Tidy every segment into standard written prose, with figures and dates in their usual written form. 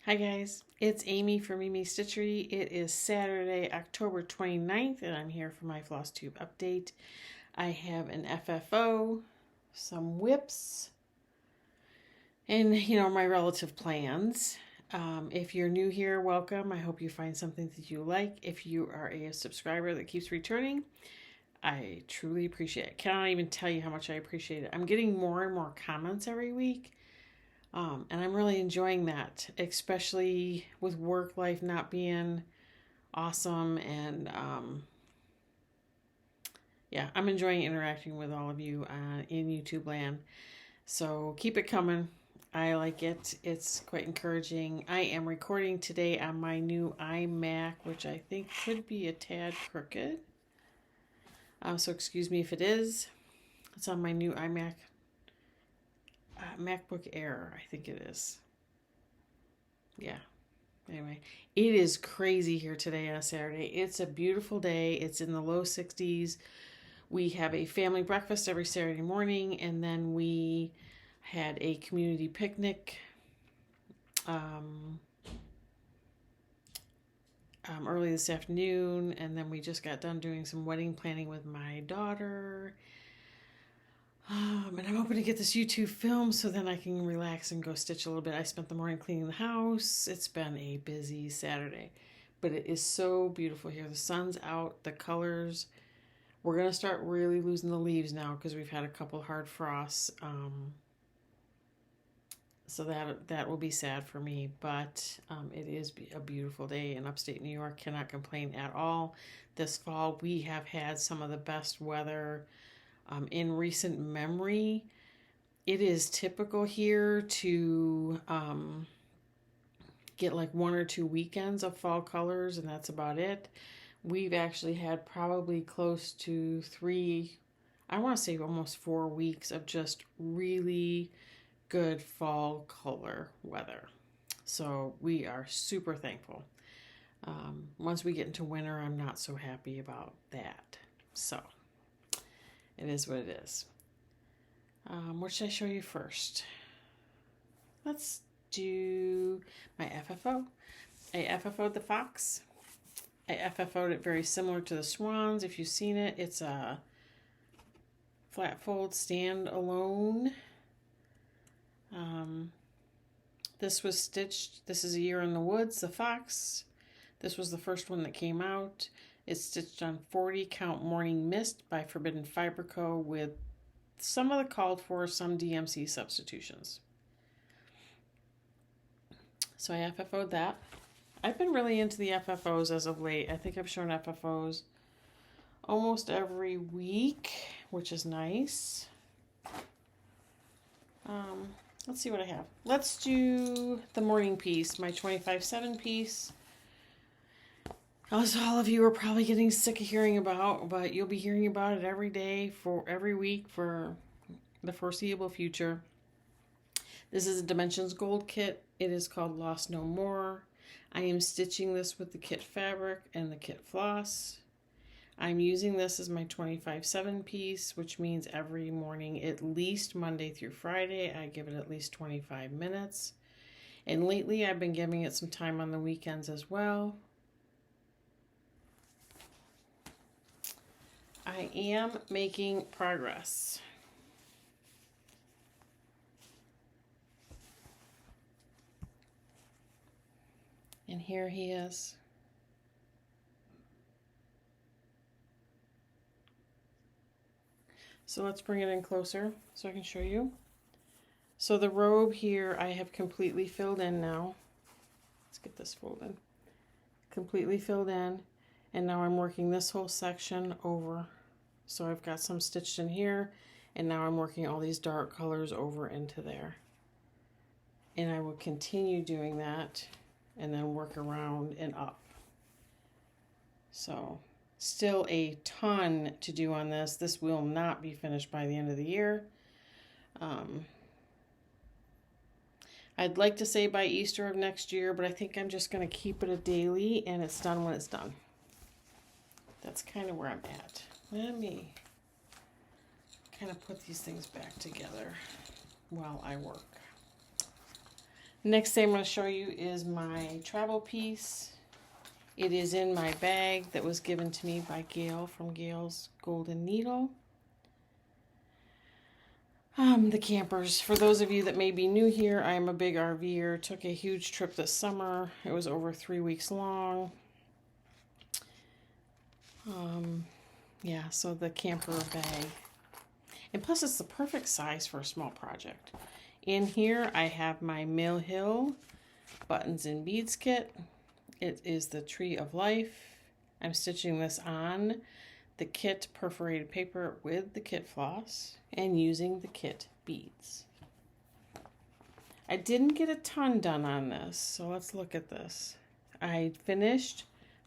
Hi guys, it's Amy from Mimi Stitchery. It is Saturday, October 29th, and I'm here for my Flosstube update. I have an FFO, some WIPs, and my relative plans. If you're new here, welcome. I hope you find something that you like. If you are a subscriber that keeps returning, I truly appreciate it. Cannot even tell you how much I appreciate it. I'm getting more and more comments every week. And I'm really enjoying that, especially with work life not being awesome. And yeah, I'm enjoying interacting with all of you in YouTube land. So keep it coming. I like it. It's quite encouraging. I am recording today on my new iMac, which I think could be a tad crooked. So excuse me if it is. It's on my new iMac. MacBook Air, I think it is. Yeah. Anyway, it is crazy here today on a Saturday. It's a beautiful day. It's in the low 60s. We have a family breakfast every Saturday morning, and then we had a community picnic early this afternoon, and then we just got done doing some wedding planning with my daughter. And I'm hoping to get this YouTube film so then I can relax and go stitch a little bit. I spent the morning cleaning the house. It's been a busy Saturday, but it is so beautiful here. The sun's out, the colors. We're going to start really losing the leaves now because we've had a couple hard frosts. So that will be sad for me, but it is a beautiful day in upstate New York. Cannot complain at all. This fall we have had some of the best weather in recent memory. It is typical here to get like 1 or 2 weekends of fall colors, and that's about it. We've actually had probably close to 3, I want to say almost 4 weeks of just really good fall color weather. So we are super thankful. Once we get into winter, I'm not so happy about that. So it is what it is. What should I show you first? Let's do my FFO. I FFO'd the fox. I FFO'd it very similar to the swans. If you've seen it, it's a flat fold stand alone. This was stitched. This is A Year in the Woods, the fox. This was the first one that came out. It's stitched on 40 count Morning Mist by Forbidden Fiber Co. with some of the called for, some DMC substitutions. So I FFO'd that. I've been really into the FFOs as of late. I think I've shown FFOs almost every week, which is nice. Let's see what I have. Let's do the morning piece, my 25/7 piece. As all of you are probably getting sick of hearing about, but you'll be hearing about it every day for every week for the foreseeable future. This is a Dimensions Gold kit. It is called Lost No More. I am stitching this with the kit fabric and the kit floss. I'm using this as my 25/7 piece, which means every morning, at least Monday through Friday, I give it at least 25 minutes. And lately, I've been giving it some time on the weekends as well. I am making progress. And here he is. So let's bring it in closer so I can show you. So the robe here I have completely filled in now. Let's get this folded. Completely filled in. And now I'm working this whole section over. So I've got some stitched in here, and now I'm working all these dark colors over into there. And I will continue doing that and then work around and up. So still a ton to do on this. This will not be finished by the end of the year. I'd like to say by Easter of next year, but I think I'm just going to keep it a daily, and it's done when it's done. That's kind of where I'm at. Let me kind of put these things back together while I work. Next thing I'm going to show you is my travel piece. It is in my bag that was given to me by Gail from Gail's Golden Needle. The campers. For those of you that may be new here, I am a big RVer. Took a huge trip this summer. It was over 3 weeks long. Yeah, so the camper bag. And plus it's the perfect size for a small project. In here I have my Mill Hill buttons and beads kit. It is the Tree of Life. I'm stitching this on the kit perforated paper with the kit floss and using the kit beads. I didn't get a ton done on this, so let's look at this. I finished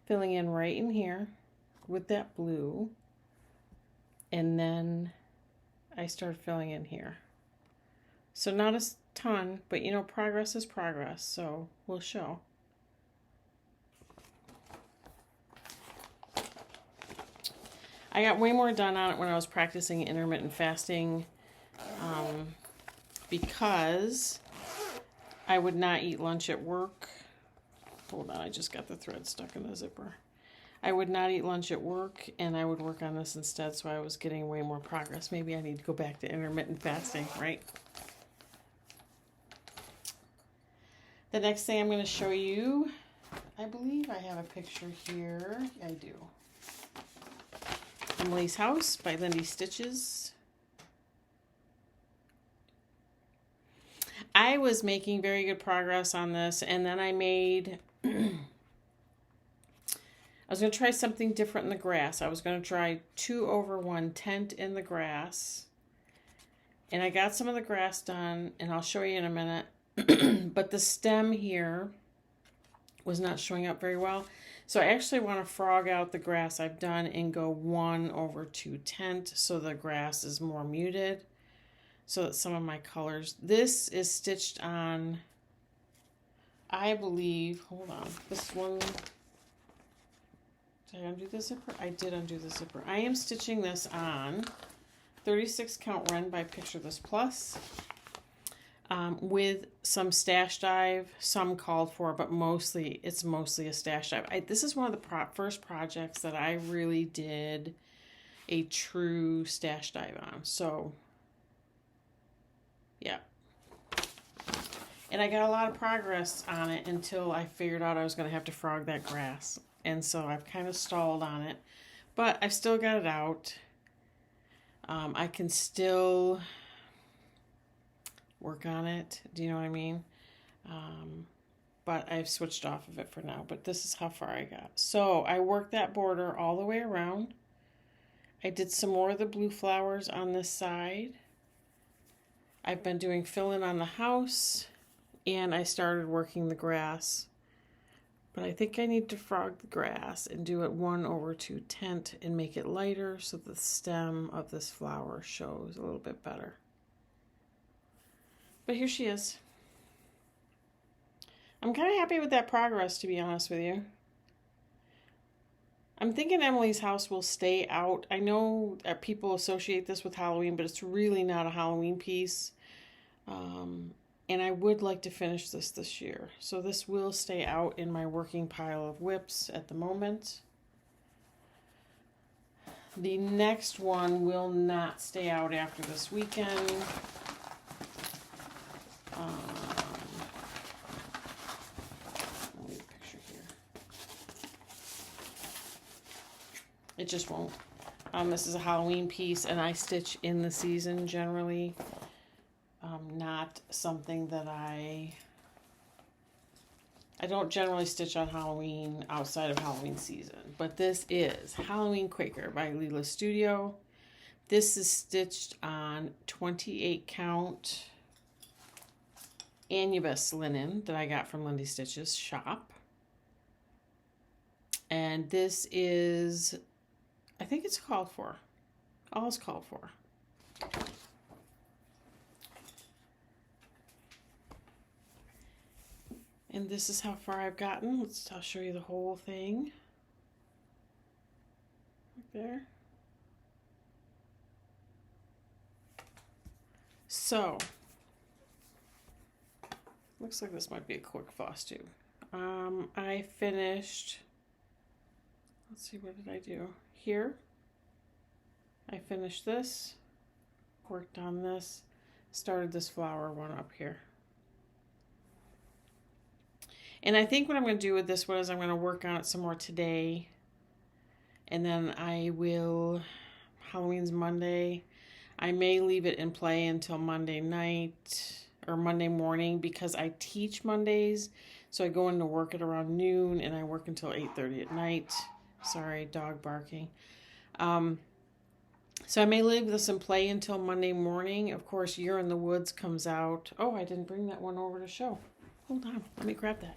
filling in right in here with that blue, and then I started filling in here. So not a ton, but you know, progress is progress, so we'll show. I got way more done on it when I was practicing intermittent fasting because I would not eat lunch at work. Hold on, I just got the thread stuck in the zipper. I would not eat lunch at work, and I would work on this instead, so I was getting way more progress. Maybe I need to go back to intermittent fasting, right? The next thing I'm going to show you, I believe I have a picture here. I do. Emily's House by Lindy Stitches. I was making very good progress on this, and then I made, I was going to try something different in the grass. I was going to try 2/1 tent in the grass, and I got some of the grass done, and I'll show you in a minute, but the stem here was not showing up very well. So I actually want to frog out the grass I've done and go 1/2 tent so the grass is more muted, so that some of my colors. This is stitched on, I believe, hold on, this one, did I undo the zipper? I did undo the zipper. I am stitching this on 36 count Ren by Picture This Plus. With some stash dive, some called for, but it's mostly a stash dive. This is one of the first projects that I really did a true stash dive on. So, yeah. And I got a lot of progress on it until I figured out I was going to have to frog that grass. And so I've kind of stalled on it, but I've still got it out. I can still work on it. Do you know what I mean? But I've switched off of it for now. But this is how far I got. So I worked that border all the way around. I did some more of the blue flowers on this side. I've been doing fill-in on the house, and I started working the grass. But I think I need to frog the grass and do it 1/2 tent and make it lighter so the stem of this flower shows a little bit better. But here she is. I'm kind of happy with that progress, to be honest with you. I'm thinking Emily's House will stay out. I know that people associate this with Halloween, but it's really not a Halloween piece. And I would like to finish this year. So this will stay out in my working pile of WIPs at the moment. The next one will not stay out after this weekend. I'll leave a picture here. It just won't. This is a Halloween piece, and I stitch in the season generally. Not something that I don't generally stitch on Halloween outside of Halloween season. But this is Halloween Quaker by Leela Studio. This is stitched on 28 count Anubis linen that I got from Lindy Stitches shop. And this is, I think it's called for. All is called for. And this is how far I've gotten. I'll show you the whole thing. Right there. So, Looks like this might be a quick Flosstube. I finished, let's see, what did I do? Here, I finished this, worked on this, started this flower one up here. And I think what I'm going to do with this one is I'm going to work on it some more today. And then I will, Halloween's Monday, I may leave it in play until Monday night or Monday morning because I teach Mondays. So I go into work at around noon and I work until 8:30 at night. Sorry, dog barking. So I may leave this in play until Monday morning. Of course, You're in the Woods comes out. Oh, I didn't bring that one over to show. Hold on, let me grab that.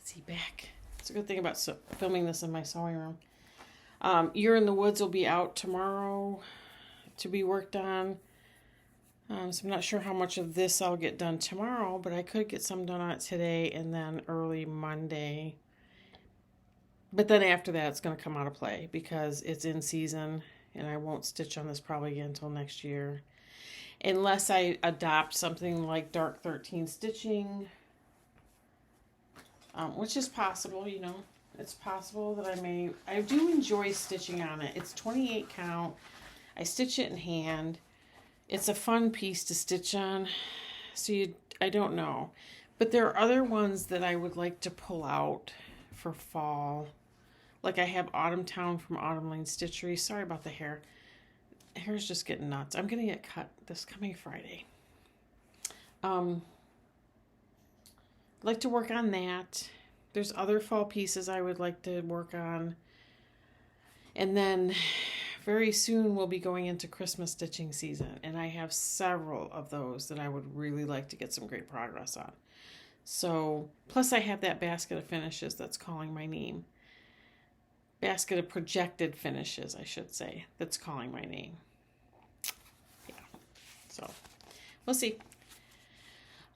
See, back. It's a good thing about filming this in my sewing room. You're in the Woods will be out tomorrow to be worked on. So I'm not sure how much of this I'll get done tomorrow, but I could get some done on it today and then early Monday. But then after that, it's going to come out of play because it's in season and I won't stitch on this probably again until next year. Unless I adopt something like Dark 13 stitching, which is possible, you know. It's possible that I do enjoy stitching on it. It's 28 count. I stitch it in hand. It's a fun piece to stitch on. So I don't know. But there are other ones that I would like to pull out for fall. Like I have Autumn Town from Autumn Lane Stitchery. Sorry about the hair. The hair's just getting nuts. I'm going to get cut this coming Friday. I'd like to work on that. There's other fall pieces I would like to work on. And then very soon we'll be going into Christmas stitching season. And I have several of those that I would really like to get some great progress on. So, plus I have that basket of finishes that's calling my name. Basket of projected finishes, I should say, that's calling my name. Yeah, so we'll see.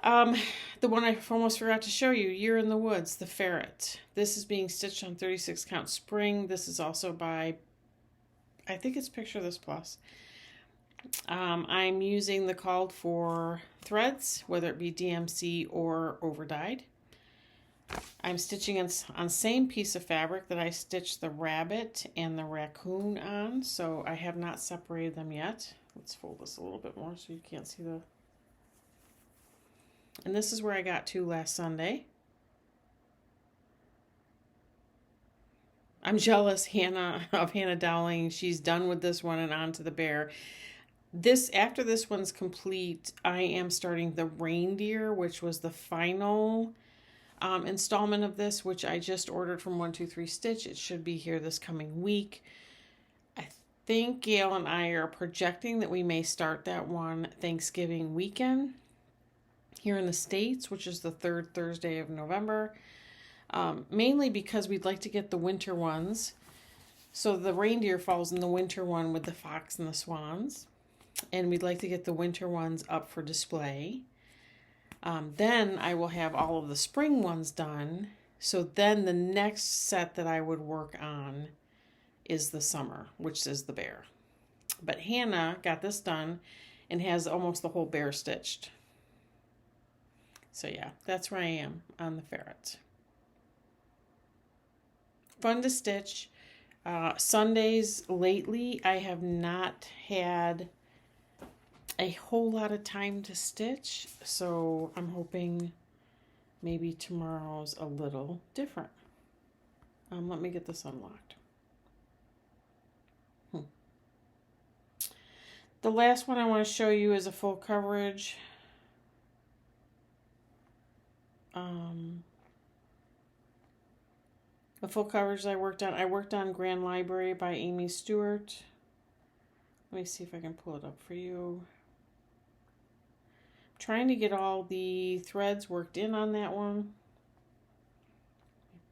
The one I almost forgot to show you, You're in the Woods, the Ferret. This is being stitched on 36 count spring. This is also by, I think it's Picture This Plus. I'm using the called for threads, whether it be DMC or overdyed. I'm stitching on same piece of fabric that I stitched the rabbit and the raccoon on, so I have not separated them yet. Let's fold this a little bit more so you can't see the... And this is where I got to last Sunday. I'm jealous of Hannah Dowling. She's done with this one and on to the bear. After this one's complete, I am starting the reindeer, which was the final installment of this, which I just ordered from 123 Stitch. It should be here this coming week. I think Gail and I are projecting that we may start that one Thanksgiving weekend here in the States, which is the third Thursday of November, mainly because we'd like to get the winter ones. So the reindeer falls in the winter one with the fox and the swans, and we'd like to get the winter ones up for display. Then I will have all of the spring ones done. So then the next set that I would work on is the summer, which is the bear. But Hannah got this done and has almost the whole bear stitched. So yeah, that's where I am on the Ferret. Fun to stitch. Sundays lately, I have not had a whole lot of time to stitch, so I'm hoping maybe tomorrow's a little different. Let me get this unlocked. The last one I want to show you is a full coverage. The full coverage I worked on Grand Library by Amy Stewart. Let me see if I can pull it up for you. I'm trying to get all the threads worked in on that one.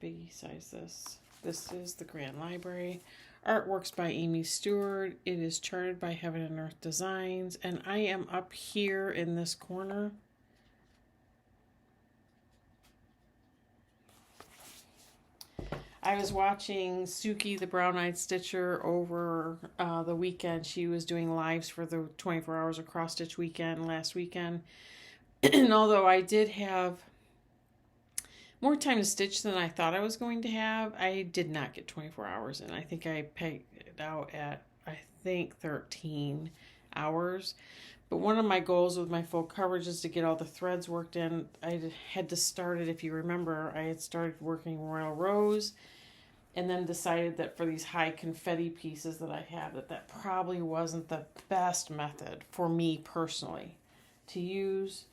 Biggie size this. This is the Grand Library. Artworks by Amy Stewart. It is charted by Heaven and Earth Designs, and I am up here in this corner. I was watching Suki, the brown-eyed stitcher, over the weekend. She was doing lives for the 24 hours of cross stitch weekend last weekend. And although I did have more time to stitch than I thought I was going to have, I did not get 24 hours in. I think I pegged it out at, 13 hours. But one of my goals with my full coverage is to get all the threads worked in. I had to start it, if you remember, I had started working Royal Rose and then decided that for these high confetti pieces that I have, that probably wasn't the best method for me personally to use.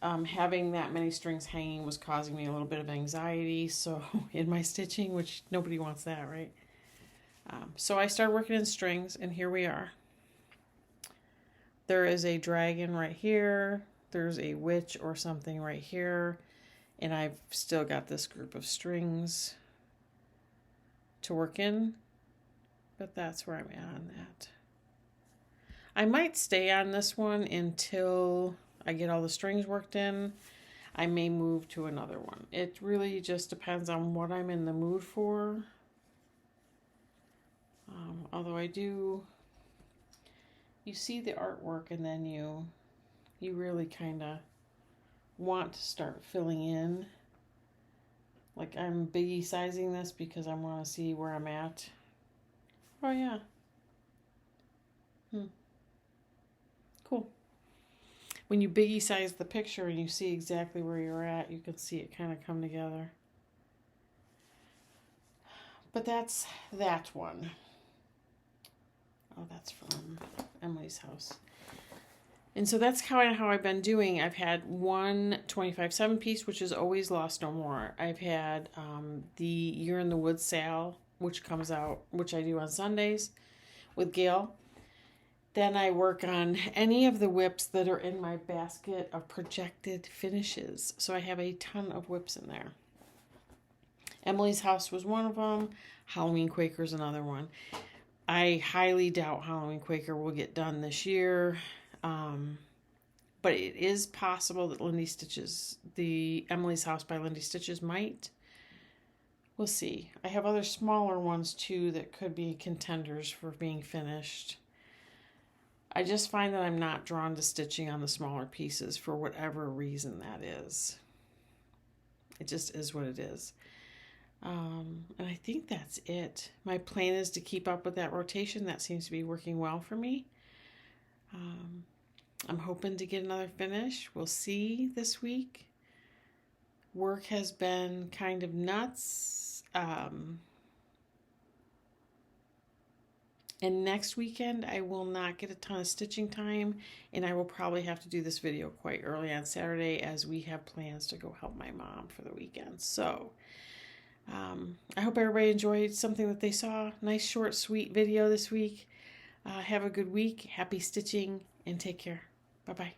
Having that many strings hanging was causing me a little bit of anxiety, so in my stitching, which nobody wants that, right? So I started working in strings, and here we are. There is a dragon right here. There's a witch or something right here. And I've still got this group of strings to work in. But that's where I'm at on that. I might stay on this one until I get all the strings worked in. I may move to another one. It really just depends on what I'm in the mood for. Although I do... You see the artwork and then you really kind of want to start filling in. Like I'm biggie sizing this because I want to see where I'm at. Oh yeah. Cool. When you biggie size the picture and you see exactly where you're at, you can see it kind of come together. But that's that one. Oh, that's from Emily's house. And so that's kind of how I've been doing. I've had one 25/7 piece, which is always Lost No More. I've had the You're in the Woods sale, which comes out, which I do on Sundays with Gail. Then I work on any of the WIPs that are in my basket of projected finishes. So I have a ton of WIPs in there. Emily's house was one of them. Halloween Quaker's another one. I highly doubt Halloween Quaker will get done this year. But it is possible that Lindy Stitches, the Emily's House by Lindy Stitches might. We'll see. I have other smaller ones too that could be contenders for being finished. I just find that I'm not drawn to stitching on the smaller pieces for whatever reason that is. It just is what it is. And I think that's it. My plan is to keep up with that rotation. That seems to be working well for me. I'm hoping to get another finish. We'll see this week. Work has been kind of nuts. And next weekend, I will not get a ton of stitching time, and I will probably have to do this video quite early on Saturday as we have plans to go help my mom for the weekend. So I hope everybody enjoyed something that they saw. Nice, short, sweet video this week. Have a good week. Happy stitching, and take care. Bye-bye.